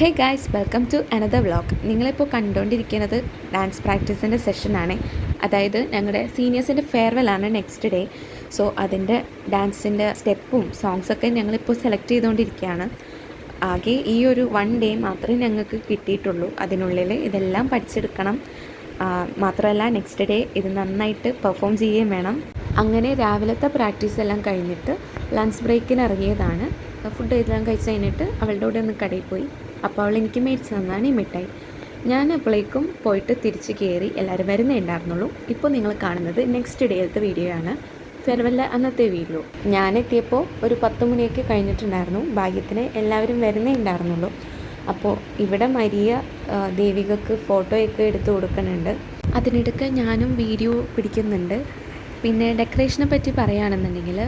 Hey guys, welcome to another vlog. നിങ്ങളിപ്പോൾ കണ്ടുകൊണ്ടിരിക്കുന്നത് dance പ്രാക്ടീസിൻ്റെ സെഷനാണ്. അതായത് ഞങ്ങളുടെ സീനിയേഴ്സിൻ്റെ ഫെയർവെല്ലാണ് നെക്സ്റ്റ് ഡേ. സോ അതിൻ്റെ ഡാൻസിൻ്റെ സ്റ്റെപ്പും സോങ്സൊക്കെ ഞങ്ങളിപ്പോൾ സെലക്ട് ചെയ്തുകൊണ്ടിരിക്കുകയാണ്. ആകെ ഈ ഒരു 1 ഡേ മാത്രമേ ഞങ്ങൾക്ക് കിട്ടിയിട്ടുള്ളൂ. അതിനുള്ളിൽ ഇതെല്ലാം പഠിച്ചെടുക്കണം. മാത്രമല്ല നെക്സ്റ്റ് ഡേ ഇത് നന്നായിട്ട് പെർഫോം ചെയ്യുകയും വേണം. അങ്ങനെ രാവിലത്തെ പ്രാക്ടീസ് എല്ലാം കഴിഞ്ഞിട്ട് ലഞ്ച് ബ്രേക്കിന് ഇറങ്ങിയതാണ്. ഫുഡ് എല്ലാം കഴിച്ച് കഴിഞ്ഞിട്ട് അവളുടെ കൂടെ ഒന്ന് കടയിൽ പോയി. അപ്പോൾ അവൾ എനിക്ക് മേടിച്ച് തന്നാണ് ഈ മിഠായി. ഞാൻ അപ്പോഴേക്കും പോയിട്ട് തിരിച്ച് കയറി. എല്ലാവരും വരുന്നേ ഉണ്ടായിരുന്നുള്ളൂ. ഇപ്പോൾ നിങ്ങൾ കാണുന്നത് നെക്സ്റ്റ് ഡേയിലത്തെ വീഡിയോ ആണ്, ഫെയർവെല്ലിലെ അന്നത്തെ വീഡിയോ. ഞാനെത്തിയപ്പോൾ ഒരു 10 മണിയൊക്കെ കഴിഞ്ഞിട്ടുണ്ടായിരുന്നു. ഭാഗ്യത്തിന് എല്ലാവരും വരുന്നേ ഉണ്ടായിരുന്നുള്ളൂ. അപ്പോൾ ഇവിടെ മരിയ ദേവികക്ക് ഫോട്ടോയൊക്കെ എടുത്ത് കൊടുക്കുന്നുണ്ട്. അതിനിടയ്ക്ക് ഞാനും വീഡിയോ പിടിക്കുന്നുണ്ട്. പിന്നെ ഡെക്കറേഷനെ പറ്റി പറയുകയാണെന്നുണ്ടെങ്കിൽ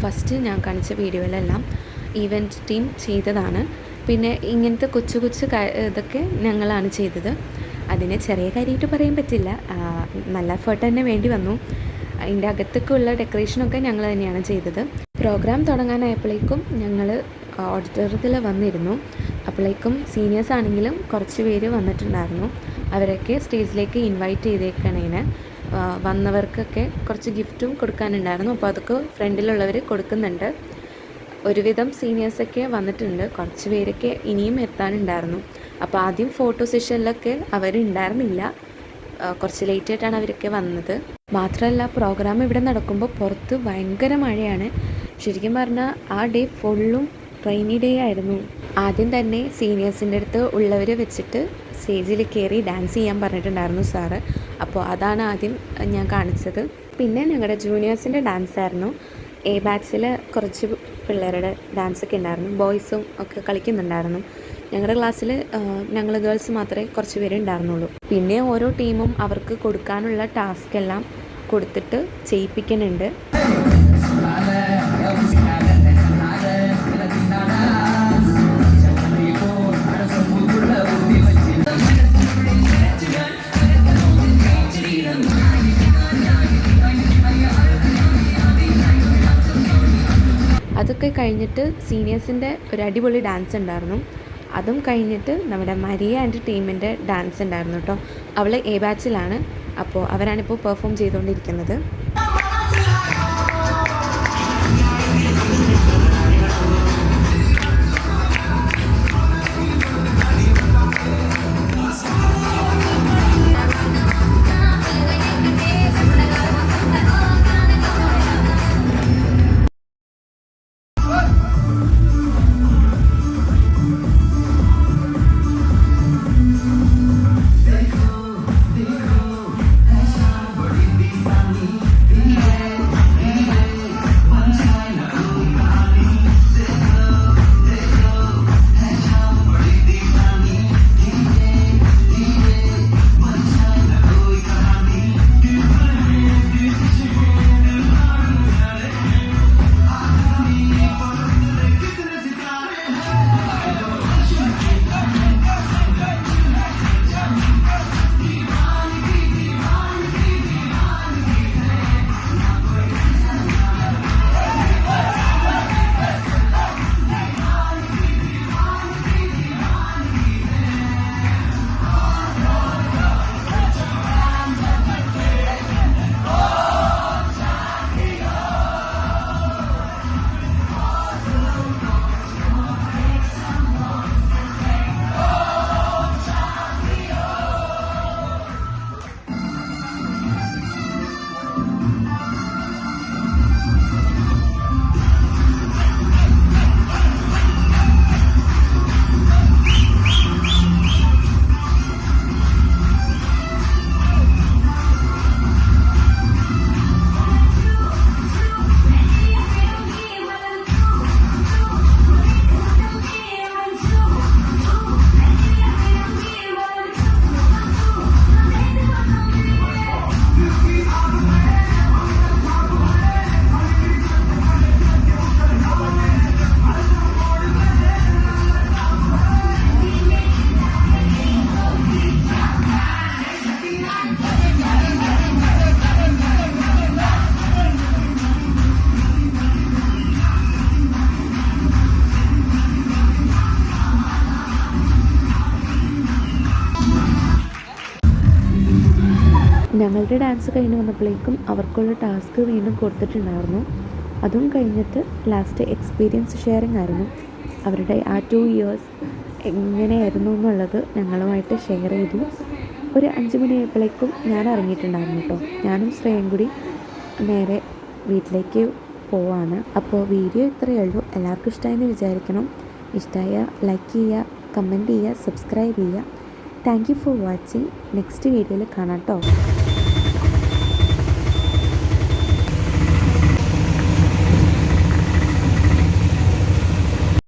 ഫസ്റ്റ് ഞാൻ കാണിച്ച വീഡിയോയിലെല്ലാം ഈവൻറ്റ് ടീം ചെയ്തതാണ്. പിന്നെ ഇങ്ങനത്തെ കൊച്ചു കൊച്ചു ഇതൊക്കെ ഞങ്ങളാണ് ചെയ്തത്. അതിന് ചെറിയ കാര്യമായിട്ട് പറയാൻ പറ്റില്ല, നല്ല എഫേർട്ട് തന്നെ വേണ്ടി വന്നു. അതിൻ്റെ അകത്തൊക്കെ ഉള്ള ഡെക്കറേഷനൊക്കെ ഞങ്ങൾ തന്നെയാണ് ചെയ്തത്. പ്രോഗ്രാം തുടങ്ങാനായപ്പോഴേക്കും ഞങ്ങൾ ഓഡിറ്റോറിയത്തിൽ വന്നിരുന്നു. അപ്പോഴേക്കും സീനിയേഴ്സ് ആണെങ്കിലും കുറച്ച് പേര് വന്നിട്ടുണ്ടായിരുന്നു. അവരൊക്കെ സ്റ്റേജിലേക്ക് ഇൻവൈറ്റ് ചെയ്തേക്കണേന്. വന്നവർക്കൊക്കെ കുറച്ച് ഗിഫ്റ്റും കൊടുക്കാനുണ്ടായിരുന്നു. അപ്പോൾ അതൊക്കെ ഫ്രണ്ടിലുള്ളവർ കൊടുക്കുന്നുണ്ട്. ഒരുവിധം സീനിയേഴ്സൊക്കെ വന്നിട്ടുണ്ട്. കുറച്ച് പേരൊക്കെ ഇനിയും എത്താനുണ്ടായിരുന്നു. അപ്പോൾ ആദ്യം ഫോട്ടോ സെഷനിലൊക്കെ അവരുണ്ടായിരുന്നില്ല. കുറച്ച് ലേറ്റായിട്ടാണ് അവരൊക്കെ വന്നത്. മാത്രമല്ല പ്രോഗ്രാം ഇവിടെ നടക്കുമ്പോൾ പുറത്ത് ഭയങ്കര മഴയാണ്. ശരിക്കും പറഞ്ഞാൽ ആ ഡേ ഫുള്ളും റെയിനി ഡേ ആയിരുന്നു. ആദ്യം തന്നെ സീനിയേഴ്സിൻ്റെ അടുത്ത് ഉള്ളവർ വെച്ചിട്ട് സ്റ്റേജിൽ കയറി ഡാൻസ് ചെയ്യാൻ പറഞ്ഞിട്ടുണ്ടായിരുന്നു സാറ്. അപ്പോൾ അതാണ് ആദ്യം ഞാൻ കാണിച്ചത്. പിന്നെ ഞങ്ങളുടെ ജൂനിയേഴ്സിൻ്റെ ഡാൻസ് ആയിരുന്നു. എ ബാച്ചിൽ കുറച്ച് പിള്ളേരുടെ ഡാൻസൊക്കെ ഉണ്ടായിരുന്നു. ബോയ്സും ഒക്കെ കളിക്കുന്നുണ്ടായിരുന്നു. ഞങ്ങളുടെ ക്ലാസ്സിൽ ഞങ്ങൾ ഗേൾസ് മാത്രമേ കുറച്ച് പേര് ഉണ്ടായിരുന്നുള്ളൂ. പിന്നെ ഓരോ ടീമും അവർക്ക് കൊടുക്കാനുള്ള ടാസ്ക് എല്ലാം കൊടുത്തിട്ട് ചെയ്യിപ്പിക്കുന്നുണ്ട്. അതൊക്കെ കഴിഞ്ഞിട്ട് സീനിയേഴ്സിൻ്റെ ഒരു അടിപൊളി ഡാൻസ് ഉണ്ടായിരുന്നു. അതും കഴിഞ്ഞിട്ട് നമ്മുടെ മരിയ ആൻഡ് ടീമിൻ്റെ ഡാൻസ് ഉണ്ടായിരുന്നു കേട്ടോ. അവൾ എ ബാച്ചിലാണ്. അപ്പോൾ അവരാണിപ്പോൾ പെർഫോം ചെയ്തുകൊണ്ടിരിക്കുന്നത്. ഞങ്ങളുടെ ഡാൻസ് കഴിഞ്ഞ് വന്നപ്പോഴേക്കും അവർക്കുള്ള ടാസ്ക് വീണ്ടും കൊടുത്തിട്ടുണ്ടായിരുന്നു. അതും കഴിഞ്ഞിട്ട് ലാസ്റ്റ് എക്സ്പീരിയൻസ് ഷെയറിംഗ് ആയിരുന്നു. അവരുടെ ആ 2 ഇയേഴ്സ് എങ്ങനെയായിരുന്നു എന്നുള്ളത് ഞങ്ങളുമായിട്ട് ഷെയർ ചെയ്തു. ഒരു 5 മണിയായപ്പോഴേക്കും ഞാൻ ഇറങ്ങിയിട്ടുണ്ടായിരുന്നു കേട്ടോ. ഞാനും ശ്രേയയും കൂടി നേരെ വീട്ടിലേക്ക് പോവാണ്. അപ്പോൾ വീഡിയോ ഇത്രയേ ഉള്ളൂ. എല്ലാവർക്കും ഇഷ്ടമായെന്ന് വിചാരിക്കണം. ഇഷ്ടമായ ലൈക്ക് ചെയ്യുക, കമൻറ്റ് ചെയ്യുക, സബ്സ്ക്രൈബ് ചെയ്യുക. Thank you for watching. Next വീഡിയോയിൽ കാണാം കേട്ടോ.